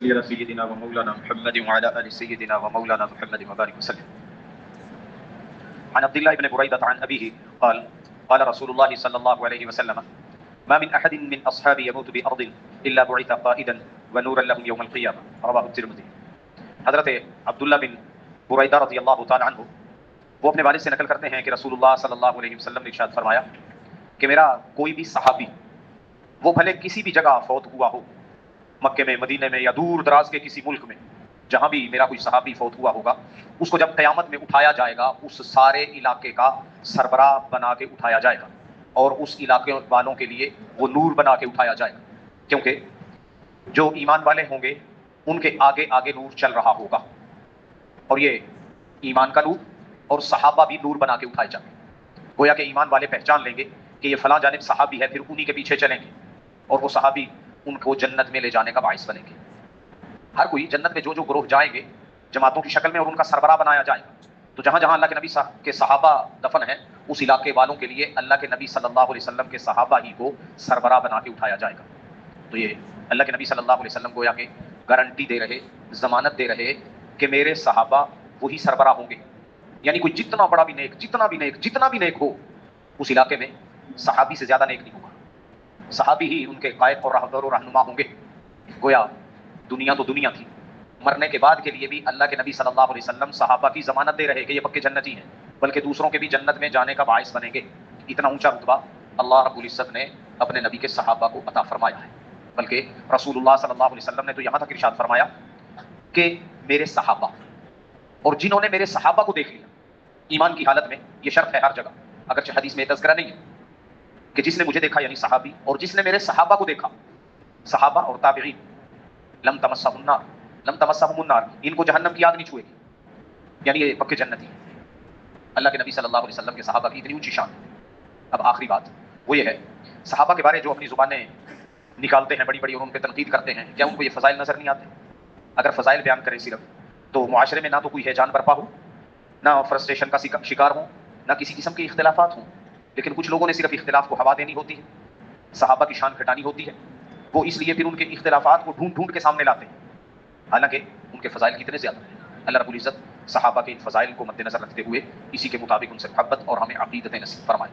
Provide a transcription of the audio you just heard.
على سيدنا ومولانا محمد وعلى آل سيدنا ومولانا محمد وبارك وسلم. عن عبد الله بن بريدة عن أبيه قال قال رسول الله صلى الله عليه وسلم ما من أحد من أصحابي يموت بأرض إلا بعث قائدا ونورا لهم يوم القيامة. رواه الترمذي. حضرت عبداللہ بن بریدہ رضی اللہ تعالی عنہ وہ اپنے والد سے نقل کرتے ہیں کہ رسول اللہ صلی اللہ علیہ وسلم نے ارشاد فرمایا کہ میرا کوئی بھی صحابی وہ بھلے کسی بھی جگہ فوت ہوا ہو، مکے میں، مدینے میں یا دور دراز کے کسی ملک میں، جہاں بھی میرا کوئی صحابی فوت ہوا ہوگا، اس کو جب قیامت میں اٹھایا جائے گا اس سارے علاقے کا سربراہ بنا کے اٹھایا جائے گا اور اس علاقے والوں کے لیے وہ نور بنا کے اٹھایا جائے گا، کیونکہ جو ایمان والے ہوں گے ان کے آگے آگے نور چل رہا ہوگا، اور یہ ایمان کا نور اور صحابہ بھی نور بنا کے اٹھائے جائیں گے. گویا کہ ایمان والے پہچان لیں گے کہ یہ فلاں جانب صحابی ہے، پھر انہی کے پیچھے چلیں گے اور وہ صحابی ان کو جنت میں لے جانے کا باعث بنیں گے. ہر کوئی جنت میں جو گروہ جائیں گے جماعتوں کی شکل میں اور ان کا سربراہ بنایا جائے گا. تو جہاں جہاں اللہ کے نبی کے صحابہ دفن ہیں اس علاقے والوں کے لیے اللہ کے نبی صلی اللہ علیہ وسلم کے صحابہ ہی کو سربراہ بنا کے اٹھایا جائے گا. تو یہ اللہ کے نبی صلی اللہ علیہ وسلم گویا کہ گارنٹی دے رہے، ضمانت دے رہے کہ میرے صحابہ وہی سربراہ ہوں گے. یعنی کوئی جتنا بڑا بھی نیک، جتنا بھی نیک ہو اس علاقے میں صحابی سے زیادہ نیک نہیں ہوگا. صحابی ہی ان کے قائد اور راہبر و رہنما ہوں گے. گویا دنیا تو دنیا تھی، مرنے کے بعد کے لیے بھی اللہ کے نبی صلی اللہ علیہ وسلم صحابہ کی ضمانت دے رہے کہ یہ پکے جنتی ہیں، بلکہ دوسروں کے بھی جنت میں جانے کا باعث بنیں گے. اتنا اونچا رتبہ اللہ رب العزت نے اپنے نبی کے صحابہ کو عطا فرمایا ہے. بلکہ رسول اللہ صلی اللہ علیہ وسلم نے تو یہاں تک ارشاد فرمایا کہ میرے صحابہ، اور جنہوں نے میرے صحابہ کو دیکھ لیا ایمان کی حالت میں، یہ شرط ہے ہر جگہ، اگرچہ حدیث میں تذکرہ نہیں ہے کہ جس نے مجھے دیکھا یعنی صحابی، اور جس نے میرے صحابہ کو دیکھا، صحابہ اور تابعین، لم تمسہم النار، ان کو جہنم کی آگ نہیں چھوئے گی، یعنی یہ پکے جنتی ہیں. اللہ کے نبی صلی اللہ علیہ وسلم کے صحابہ کی اتنی اونچی شان. اب آخری بات وہ یہ ہے، صحابہ کے بارے جو اپنی زبانیں نکالتے ہیں بڑی بڑی اور ان پہ تنقید کرتے ہیں، کیا ان کو یہ فضائل نظر نہیں آتے؟ اگر فضائل بیان کریں صرف تو معاشرے میں نہ تو کوئی ہیجان برپا ہو، نہ فرسٹریشن کا شکار ہوں، نہ کسی قسم کے اختلافات ہوں. لیکن کچھ لوگوں نے صرف اختلاف کو ہوا دینی ہوتی ہے، صحابہ کی شان گھٹانی ہوتی ہے، وہ اس لیے پھر ان کے اختلافات کو ڈھونڈ ڈھونڈ کے سامنے لاتے ہیں، حالانکہ ان کے فضائل کتنے زیادہ ہیں. اللہ رب العزت صحابہ کے ان فضائل کو مد نظر رکھتے ہوئے اسی کے مطابق ان سے محبت اور ہمیں عقیدت نصیب فرمائے.